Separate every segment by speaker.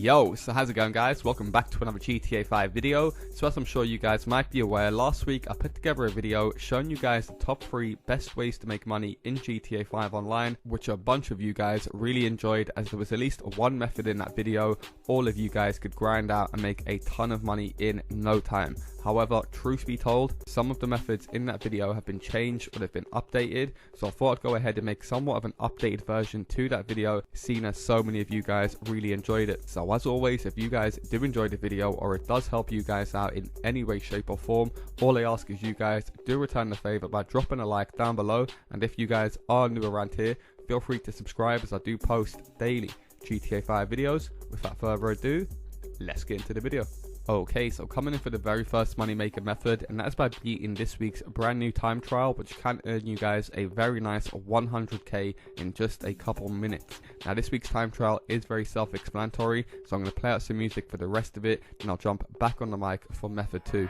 Speaker 1: Yo, so how's it going, guys? Welcome back to another GTA 5 video. So as I'm sure you guys might be aware, last week I put together a video showing you guys the top 3 best ways to make money in GTA 5 online, which a bunch of you guys really enjoyed, as there was at least one method in that video all of you guys could grind out and make a ton of money in no time. However, truth be told, some of the methods in that video have been changed or they've been updated, so I thought I'd go ahead and make somewhat of an updated version to that video, seeing as so many of you guys really enjoyed it. So as always, if you guys do enjoy the video or it does help you guys out in any way, shape or form, all I ask is you guys do return the favor by dropping a like down below, and if you guys are new around here, feel free to subscribe as I do post daily GTA 5 videos. Without further ado, let's get into the video. Okay, so coming in for the very first moneymaker method, and that's by beating this week's brand new time trial, which can earn you guys a very nice 100k in just a couple minutes. Now this week's time trial is very self-explanatory, so I'm going to play out some music for the rest of it, and I'll jump back on the mic for method 2.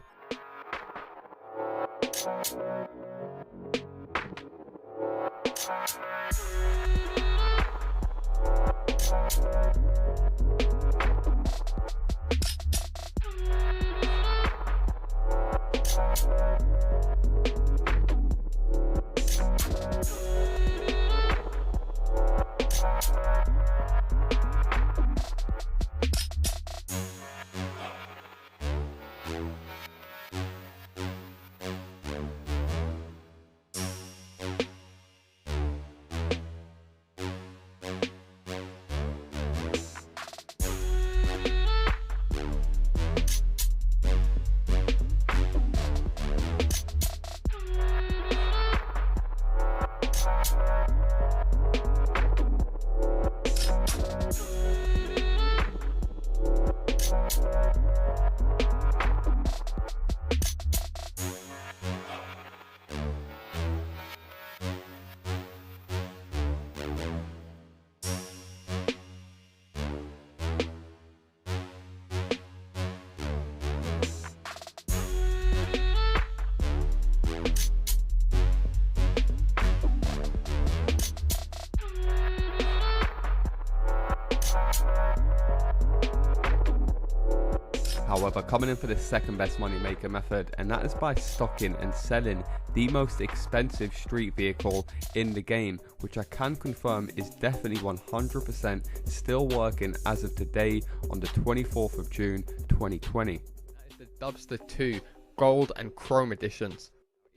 Speaker 1: However, coming in for the second best moneymaker method, and that is by stocking and selling the most expensive street vehicle in the game, which I can confirm is definitely 100% still working as of today on the 24th of June 2020. That is the Dubster 2 Gold and Chrome editions.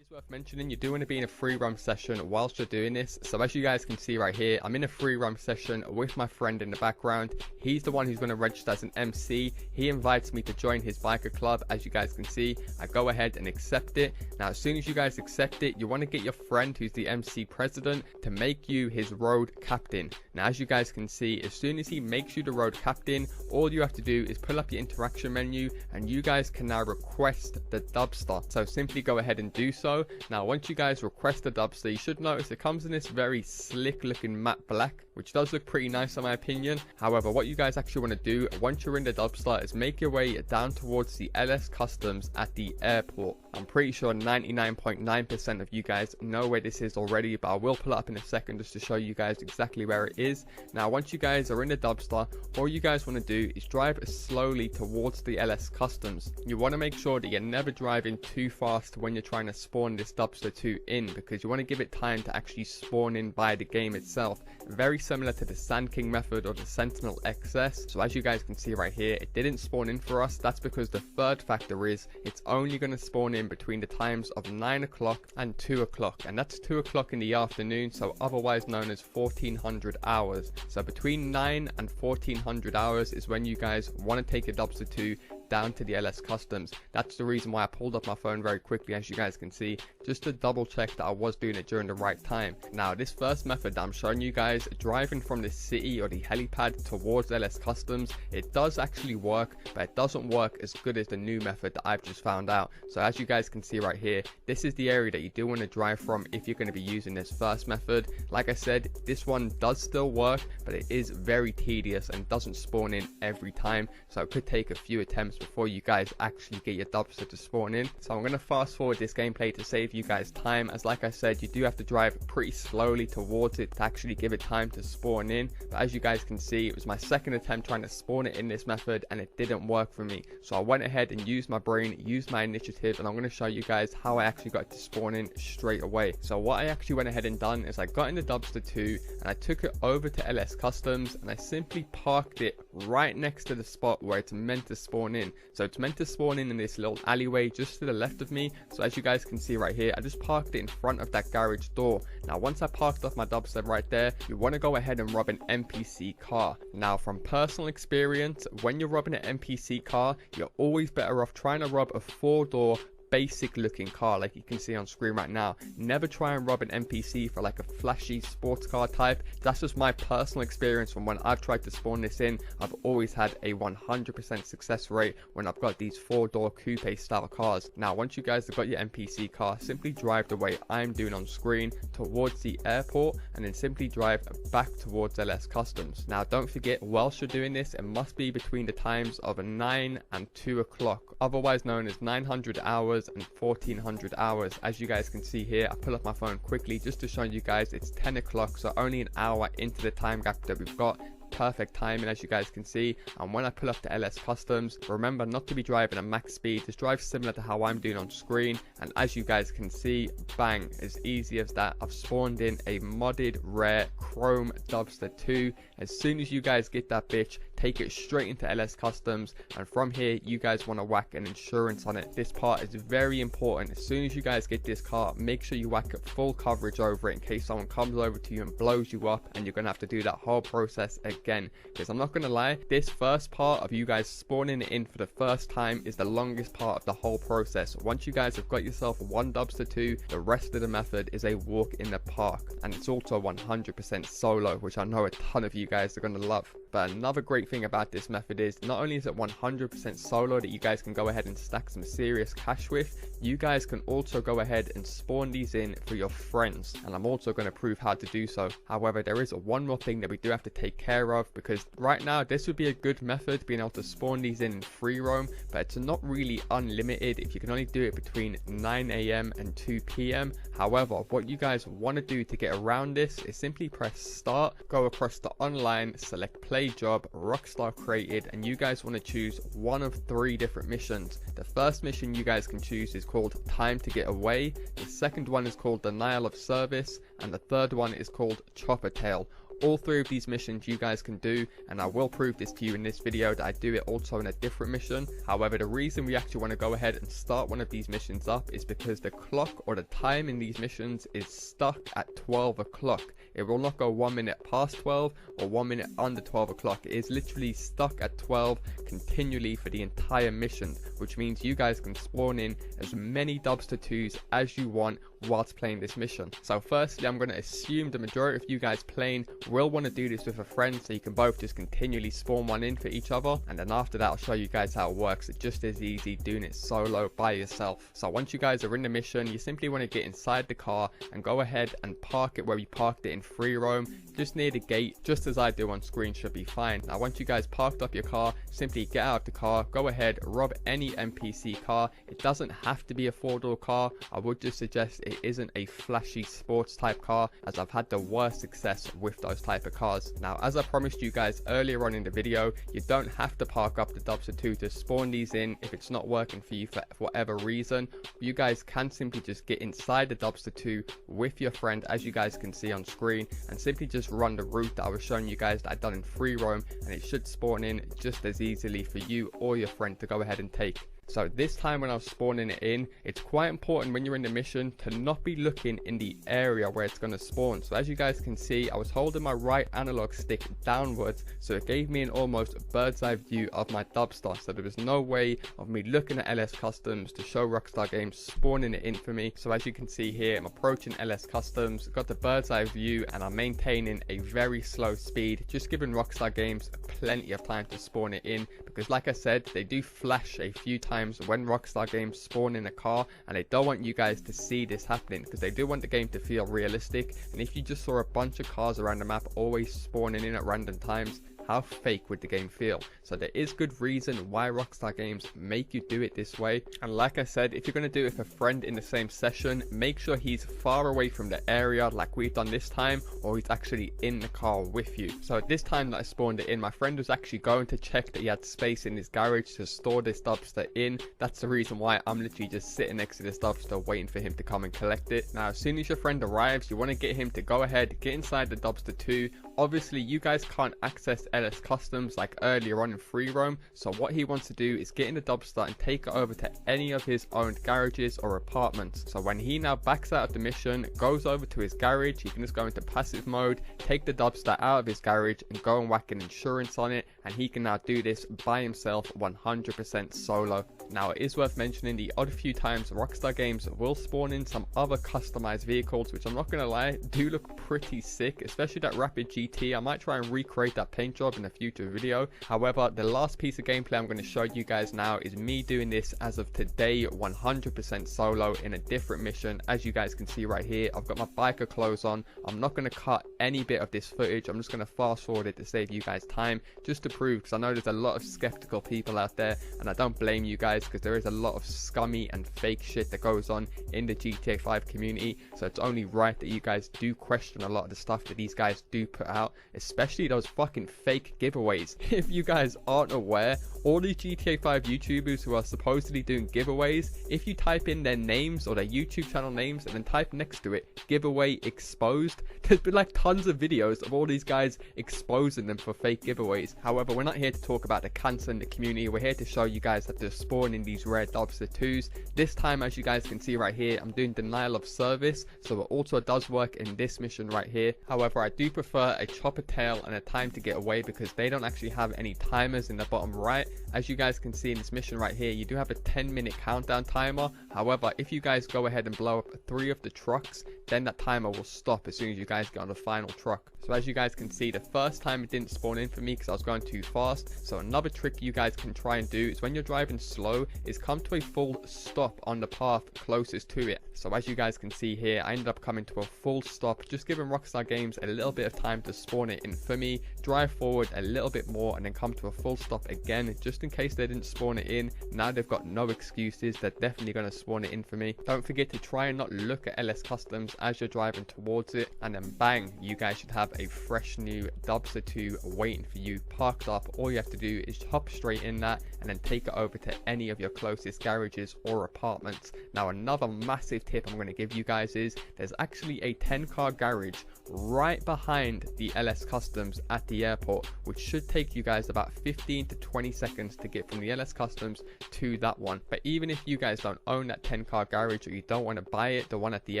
Speaker 1: Worth mentioning, you do want to be in a free roam session whilst you're doing this. So as you guys can see right here, I'm in a free roam session with my friend in the background. He's the one who's going to register as an MC. He invites me to join his biker club. As you guys can see, I go ahead and accept it. Now as soon as you guys accept it, you want to get your friend who's the MC president to make you his road captain. Now as you guys can see, as soon as he makes you the road captain, all you have to do is pull up your interaction menu and you guys can now request the Dubster. So simply go ahead and do so. Now once you guys request the Dubster, you should notice it comes in this very slick looking matte black, which does look pretty nice in my opinion. However, what you guys actually want to do once you're in the Dubster is make your way down towards the LS Customs at the airport. I'm pretty sure 99.9% of you guys know where this is already, but I will pull it up in a second just to show you guys exactly where it is. Now once you guys are in the Dubster, all you guys want to do is drive slowly towards the LS Customs. You want to make sure that you're never driving too fast when you're trying to spawn this Dubster 2 in, because you want to give it time to actually spawn in by the game itself. Very similar to the Sand King method or the Sentinel XS. So as you guys can see right here, it didn't spawn in for us. That's because the third factor is it's only going to spawn in between the times of 9 o'clock and 2 o'clock, and that's 2 o'clock in the afternoon, so otherwise known as 1400 hours. So between 9 and 1400 hours is when you guys want to take a Dubster 2 down to the LS Customs. That's the reason why I pulled up my phone very quickly, as you guys can see, just to double check that I was doing it during the right time. Now this first method that I'm showing you guys, driving from the city or the helipad towards LS Customs, it does actually work, but it doesn't work as good as the new method that I've just found out. So as you guys can see right here, this is the area that you do want to drive from if you're going to be using this first method. Like I said, this one does still work, but it is very tedious and doesn't spawn in every time, so it could take a few attempts times before you guys actually get your dumpster to spawn in. So I'm going to fast forward this gameplay to save you guys time, as like I said, you do have to drive pretty slowly towards it to actually give it time to spawn in. But as you guys can see, it was my second attempt trying to spawn it in this method and it didn't work for me. So I went ahead and used my brain, used my initiative, and I'm going to show you guys how I actually got it to spawn in straight away. So what I actually went ahead and done is I got in the dumpster 2 and I took it over to LS Customs and I simply parked it right next to the spot where it's meant to spawn in. So it's meant to spawn in this little alleyway just to the left of me. So as you guys can see right here, I just parked it in front of that garage door. Now once I parked off my dumpster right there, you want to go ahead and rob an NPC car. Now from personal experience, when you're robbing an NPC car, you're always better off trying to rob a 4-door basic looking car like you can see on screen right now. Never try and rob an NPC for like a flashy sports car type. That's just my personal experience from when I've tried to spawn this in. I've always had a 100% success rate when I've got these 4-door coupe style cars. Now once you guys have got your NPC car, simply drive the way I'm doing on screen towards the airport and then simply drive back towards LS Customs. Now don't forget, whilst you're doing this, it must be between the times of 9 and 2 o'clock, otherwise known as 900 hours and 1400 hours. As you guys can see here, I pull up my phone quickly just to show you guys it's 10 o'clock, so only an hour into the time gap that we've got. Perfect timing, as you guys can see. And when I pull up to LS Customs, remember not to be driving at max speed, just drive similar to how I'm doing on screen. And as you guys can see, bang, as easy as that, I've spawned in a modded rare chrome dumpster 2. As soon as you guys get that bitch, take it straight into LS Customs, and from here you guys want to whack an insurance on it. This part is very important. As soon as you guys get this car, make sure you whack full coverage over it in case someone comes over to you and blows you up and you're gonna have to do that whole process again. Because I'm not gonna lie, this first part of you guys spawning it in for the first time is the longest part of the whole process. Once you guys have got yourself one dumpster 2, the rest of the method is a walk in the park, and it's also 100% solo, which I know a ton of you guys are gonna love. But another great thing about this method is not only is it 100% solo that you guys can go ahead and stack some serious cash with, you guys can also go ahead and spawn these in for your friends, and I'm also going to prove how to do so. However, there is one more thing that we do have to take care of, because right now this would be a good method, being able to spawn these in free roam, but it's not really unlimited if you can only do it between 9 AM and 2 PM. However, what you guys want to do to get around this is simply press start, go across to online, select play job, Rockstar created, and you guys want to choose one of 3 different missions. The first mission you guys can choose is called Time to Get Away, the second one is called Denial of Service, and the third one is called Chopper Tail. All 3 of these missions you guys can do, and I will prove this to you in this video that I do it also in a different mission. However, the reason we actually want to go ahead and start one of these missions up is because the clock or the time in these missions is stuck at 12 o'clock. It will not go 1 minute past 12 or 1 minute under 12 o'clock. It is literally stuck at 12 continually for the entire mission, which means you guys can spawn in as many dumpster 2s as you want whilst playing this mission. So firstly, I'm going to assume the majority of you guys playing will want to do this with a friend, so you can both just continually spawn one in for each other, and then after that I'll show you guys how it works. It's just as easy doing it solo by yourself. So once you guys are in the mission, you simply want to get inside the car and go ahead and park it where you parked it in free roam, just near the gate, just as I do on screen should be fine. Now once you guys parked up your car, simply get out of the car, go ahead, rob any NPC car. It doesn't have to be a 4-door car. I would just suggest it isn't a flashy sports type car, as I've had the worst success with those type of cars. Now as I promised you guys earlier on in the video, you don't have to park up the dumpster 2 to spawn these in if it's not working for you for whatever reason. You guys can simply just get inside the dumpster 2 with your friend, as you guys can see on screen, and simply just run the route that I was showing you guys that I've done in free roam, and it should spawn in just as easily for you or your friend to go ahead and take. So this time when I was spawning it in, it's quite important when you're in the mission to not be looking in the area where it's going to spawn. So as you guys can see, I was holding my right analog stick downwards, so it gave me an almost bird's eye view of my dumpster. So there was no way of me looking at LS Customs to show Rockstar Games spawning it in for me. So as you can see here, I'm approaching LS Customs, got the bird's eye view, and I'm maintaining a very slow speed, just giving Rockstar Games plenty of time to spawn it in, because like I said, they do flash a few times when Rockstar Games spawn in a car, and they don't want you guys to see this happening, because they do want the game to feel realistic. And if you just saw a bunch of cars around the map always spawning in at random times, how fake would the game feel. So there is good reason why Rockstar Games make you do it this way. And like I said, if you're going to do it with a friend in the same session, make sure he's far away from the area like we've done this time, or he's actually in the car with you. So at this time that I spawned it in, my friend was actually going to check that he had space in his garage to store this dumpster in. That's the reason why I'm literally just sitting next to this dumpster waiting for him to come and collect it. Now as soon as your friend arrives, you want to get him to go ahead, get inside the dumpster too. Obviously you guys can't access LS Customs like earlier on in free roam, so what he wants to do is get in the dumpster and take it over to any of his owned garages or apartments. So when he now backs out of the mission, goes over to his garage, he can just go into passive mode, take the dumpster out of his garage and go and whack an insurance on it, and he can now do this by himself 100% solo. Now it is worth mentioning the odd few times Rockstar Games will spawn in some other customized vehicles, which I'm not gonna lie, do look pretty sick, especially that Rapid GT. I might try and recreate that paint job in a future video. However, the last piece of gameplay I'm going to show you guys now is me doing this as of today 100% solo in a different mission. As you guys can see right here, I've got my biker clothes on. I'm not going to cut any bit of this footage. I'm just going to fast forward it to save you guys time, just to prove, because I know there's a lot of skeptical people out there, and I don't blame you guys, because there is a lot of scummy and fake shit that goes on in the GTA 5 community. So it's only right that you guys do question a lot of the stuff that these guys do put out, especially those fucking fake giveaways. If you guys aren't aware, all these GTA 5 YouTubers who are supposedly doing giveaways, if you type in their names or their YouTube channel names and then type next to it giveaway exposed, there's been like tons of videos of all these guys exposing them for fake giveaways. However, we're not here to talk about the cancer in the community. We're here to show you guys that they're spawning these rare dumpster 2s. This time, as you guys can see right here, I'm doing denial of service, so it also does work in this mission right here. However, I do prefer a chopper tail and a time to get away, because they don't actually have any timers in the bottom right. As you guys can see in this mission right here, you do have a 10-minute countdown timer. However, if you guys go ahead and blow up 3 of the trucks, then that timer will stop as soon as you guys get on the final truck. So as you guys can see, the first time it didn't spawn in for me because I was going too fast. So another trick you guys can try and do is when you're driving slow is come to a full stop on the path closest to it. So as you guys can see here, I ended up coming to a full stop, just giving Rockstar Games a little bit of time to spawn it in for me, drive forward a little bit more and then come to a full stop again, just in case they didn't spawn it in. Now they've got no excuses, they're definitely going to spawn it in for me. Don't forget to try and not look at LS Customs as you're driving towards it, and then bang, you guys should have a fresh new dumpster 2 waiting for you parked up. All you have to do is hop straight in that and then take it over to any of your closest garages or apartments. Now another massive tip I'm going to give you guys is there's actually a 10-car garage right behind the LS Customs at the airport, which should take you guys about 15 to 20 seconds to get from the LS Customs to that one. But even if you guys don't own that 10-car garage or you don't want to buy it, the one at the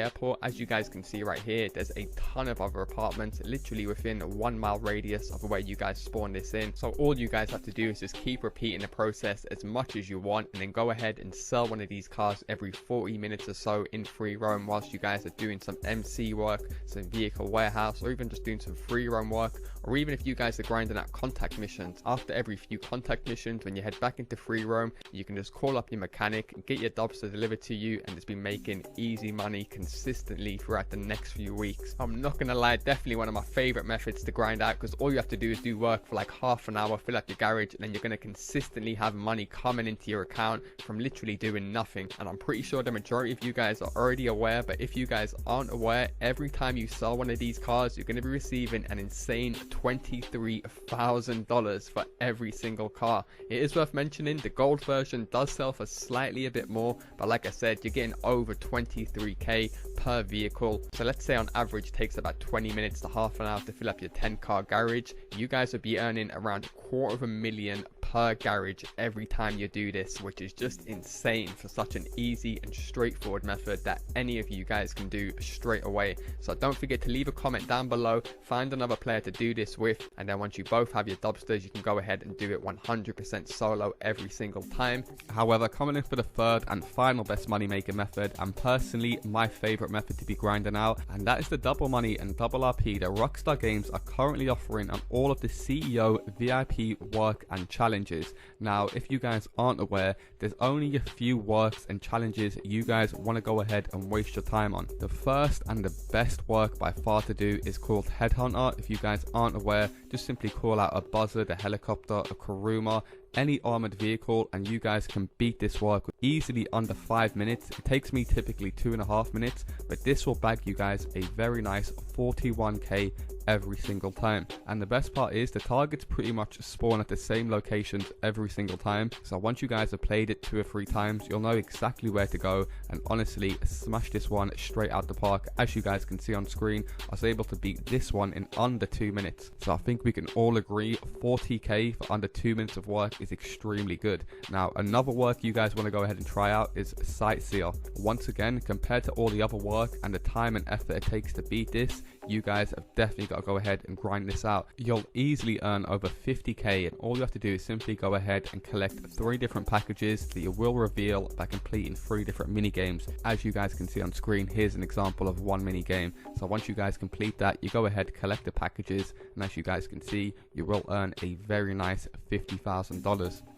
Speaker 1: airport, as you guys can see right here, there's a ton of other apartments literally within a 1-mile radius of where you guys spawn this in. So all you guys have to do is just keep repeating the process as much as you want, and then go ahead and sell one of these cars every 40 minutes or so in free roam whilst you guys are doing some MC work, some vehicle warehouse, or even just doing some free roam work. Or even if you guys are grinding out contact missions, after every few contact missions, when you head back into free roam, you can just call up your mechanic and get your dumpster delivered to you, and just be making easy money consistently throughout the next few weeks. I'm not gonna lie, definitely one of my favorite methods to grind out, because all you have to do is do work for like half an hour, fill up your garage, and then you're gonna consistently have money coming into your account from literally doing nothing. And I'm pretty sure the majority of you guys are already aware, but if you guys aren't aware, every time you sell one of these cars, you're gonna be receiving an insane $23,000 for every single car. It is worth mentioning the gold version does sell for slightly a bit more, but like I said, you're getting over 23k per vehicle. So let's say on average it takes about 20 minutes to half an hour to fill up your 10-car garage. You guys would be earning around $250,000 per garage every time you do this, which is just insane for such an easy and straightforward method that any of you guys can do straight away. So don't forget to leave a comment down below, find another player to do this with, and then once you both have your dumpsters, you can go ahead and do it 100% solo every single time. However, coming in for the third and final best money making method, and personally my favorite method to be grinding out, and that is the double money and double RP that Rockstar Games are currently offering on all of the CEO VIP work and challenge challenges. Now, if you guys aren't aware, there's only a few works and challenges you guys want to go ahead and waste your time on. The first and the best work by far to do is called Headhunter. If you guys aren't aware, just simply call out a buzzard, a helicopter, a kuruma, any armored vehicle, and you guys can beat this work easily under 5 minutes. It takes me typically 2.5 minutes, but this will bag you guys a very nice 41k every single time. And the best part is the targets pretty much spawn at the same locations every single time, so once you guys have played it 2 or 3 times, you'll know exactly where to go and honestly smash this one straight out the park. As you guys can see on screen, I was able to beat this one in under 2 minutes, so I think we can all agree 40k for under 2 minutes of work is extremely good. Now, another work you guys want to go ahead and try out is Sightseer. Once again, compared to all the other work and the time and effort it takes to beat this, you guys have definitely got to go ahead and grind this out. You'll easily earn over 50k, and all you have to do is simply go ahead and collect 3 different packages that you will reveal by completing 3 different mini games. As you guys can see on screen, here's an example of one mini game. So once you guys complete that, you go ahead, collect the packages, and as you guys can see, you will earn a very nice $50,000.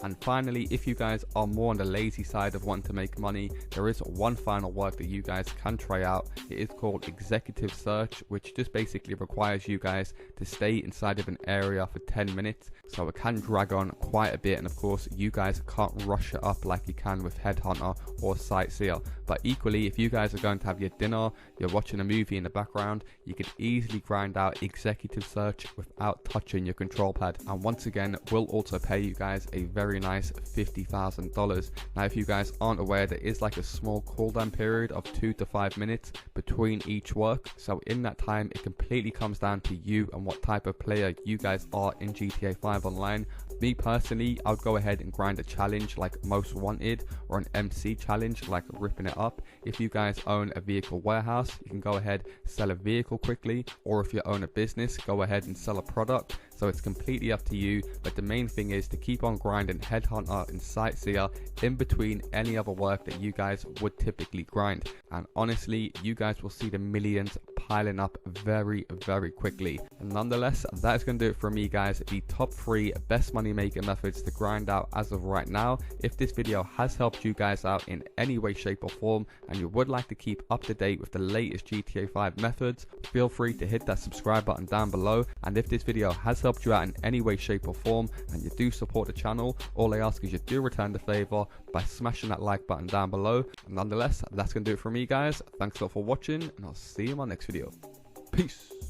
Speaker 1: And finally, if you guys are more on the lazy side of wanting to make money, there is one final work that you guys can try out. It is called Executive Search, which just basically requires you guys to stay inside of an area for 10 minutes. So it can drag on quite a bit, and of course you guys can't rush it up like you can with Headhunter or Sightseer. But equally, if you guys are going to have your dinner, you're watching a movie in the background, you could easily grind out Executive Search without touching your control pad. And once again, we'll also pay you guys a very nice $50,000. Now, if you guys aren't aware, there is like a small cooldown period of 2 to 5 minutes between each work. So in that time, it completely comes down to you and what type of player you guys are in GTA 5 Online. Me personally, I would go ahead and grind a challenge like Most Wanted or an MC challenge like Ripping It Up. If you guys own a vehicle warehouse, you can go ahead, sell a vehicle quickly, or if you own a business, go ahead and sell a product. So it's completely up to you, but the main thing is to keep on grinding Headhunter and Sightseer in between any other work that you guys would typically grind. And honestly, you guys will see the millions piling up very, very quickly. And nonetheless, that is going to do it for me, guys. The top 3 best money making methods to grind out as of right now. If this video has helped you guys out in any way, shape or form, and you would like to keep up to date with the latest GTA 5 methods, feel free to hit that subscribe button down below. And if this video has helped you out in any way, shape or form, and you do support the channel, all I ask is you do return the favor by smashing that like button down below. And nonetheless, that's going to do it for me, guys. Thanks a lot for watching, and I'll see you in my next video. Peace.